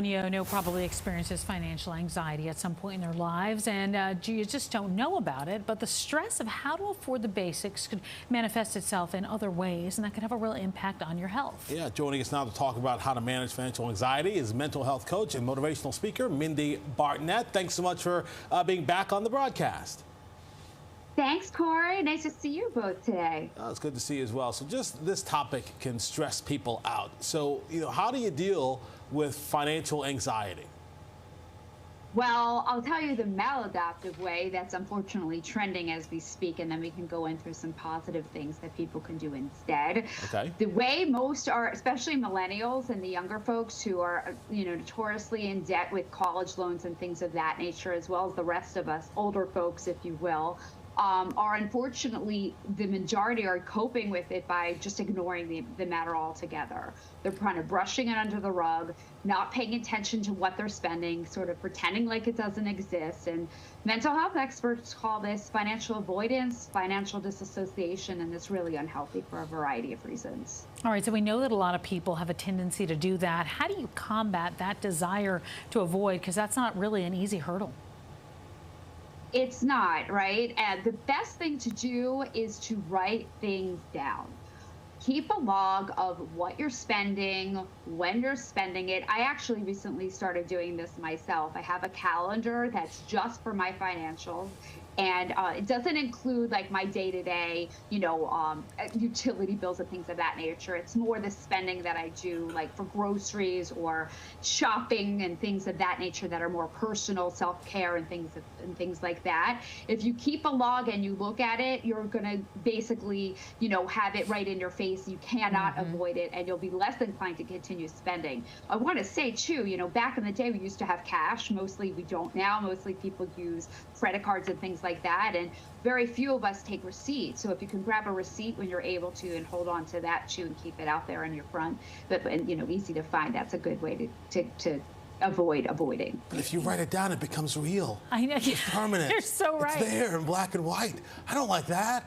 You know, probably experiences financial anxiety at some point in their lives, and you just don't know about it. But the stress of how to afford the basics could manifest itself in other ways, and that could have a real impact on your health. Yeah, joining us now to talk about how to manage financial anxiety is mental health coach and motivational speaker Mindy Barnett. Thanks so much for being back on the broadcast. Thanks, Corey. Nice to see you both today. It's good to see you as well. So just this topic can stress people out. So, how do you deal with financial anxiety? Well, I'll tell you the maladaptive way that's unfortunately trending as we speak, and then we can go into some positive things that people can do instead. Okay. The way most are, especially millennials and the younger folks who are, notoriously in debt with college loans and things of that nature, as well as the rest of us, older folks, if you will, are unfortunately, the majority are coping with it by just ignoring the matter altogether. They're kind of brushing it under the rug, not paying attention to what they're spending, sort of pretending like it doesn't exist. And mental health experts call this financial avoidance, financial disassociation, and it's really unhealthy for a variety of reasons. All right, so we know that a lot of people have a tendency to do that. How do you combat that desire to avoid? Because that's not really an easy hurdle. It's not, right? And the best thing to do is to write things down. Keep a log of what you're spending, when you're spending it. I actually recently started doing this myself. I have a calendar that's just for my financials. And it doesn't include like my day-to-day, utility bills and things of that nature. It's more the spending that I do, like for groceries or shopping and things of that nature that are more personal, self-care and things like that. If you keep a log and you look at it, you're gonna basically, have it right in your face. You cannot avoid it, and you'll be less inclined to continue spending. I want to say too, back in the day we used to have cash. Mostly we don't now. Mostly people use credit cards and things like that, and very few of us take receipts. So if you can grab a receipt when you're able to and hold on to that too and keep it out there in your front, and easy to find, that's a good way to avoid avoiding. But if you write it down, it becomes real. I know. It's permanent. You're so right. It's there in black and white. I don't like that.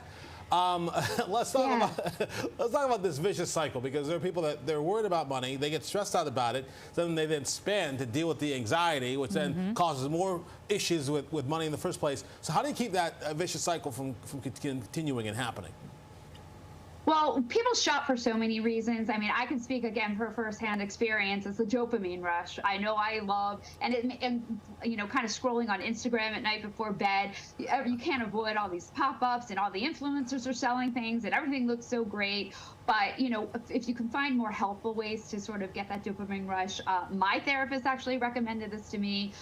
Let's talk about this vicious cycle, because there are people that they're worried about money, they get stressed out about it, then they spend to deal with the anxiety, which then causes more issues with money in the first place. So how do you keep that vicious cycle from continuing and happening? Well, people shop for so many reasons. I mean, I can speak again for firsthand experience. It's the dopamine rush. I know I love, and kind of scrolling on Instagram at night before bed, you can't avoid all these pop-ups and all the influencers are selling things and everything looks so great. But, if you can find more helpful ways to sort of get that dopamine rush, my therapist actually recommended this to me,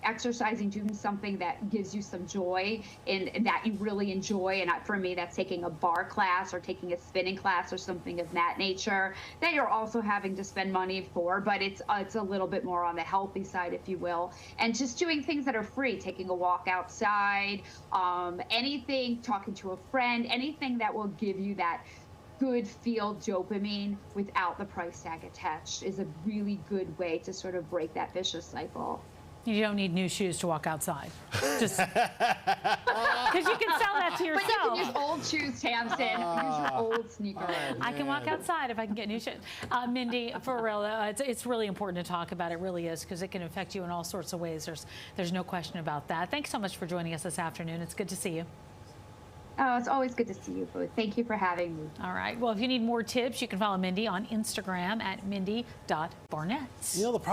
exercising, doing something that gives you some joy and that you really enjoy. And for me, that's taking a bar class or taking a spinning class or something of that nature that you're also having to spend money for, but it's a little bit more on the healthy side, if you will. And just doing things that are free, taking a walk outside, anything, talking to a friend, anything that will give you that good feel dopamine without the price tag attached is a really good way to sort of break that vicious cycle. You don't need new shoes to walk outside. Just because you can sell that to yourself. But you can use old shoes, Tamsin. Use your old sneakers. I can walk outside if I can get new shoes. Mindy, for real, it's really important to talk about. It really is, because it can affect you in all sorts of ways. There's no question about that. Thanks so much for joining us this afternoon. It's good to see you. Oh, it's always good to see you both. Thank you for having me. All right. Well, if you need more tips, you can follow Mindy on Instagram at mindy.barnett. The problem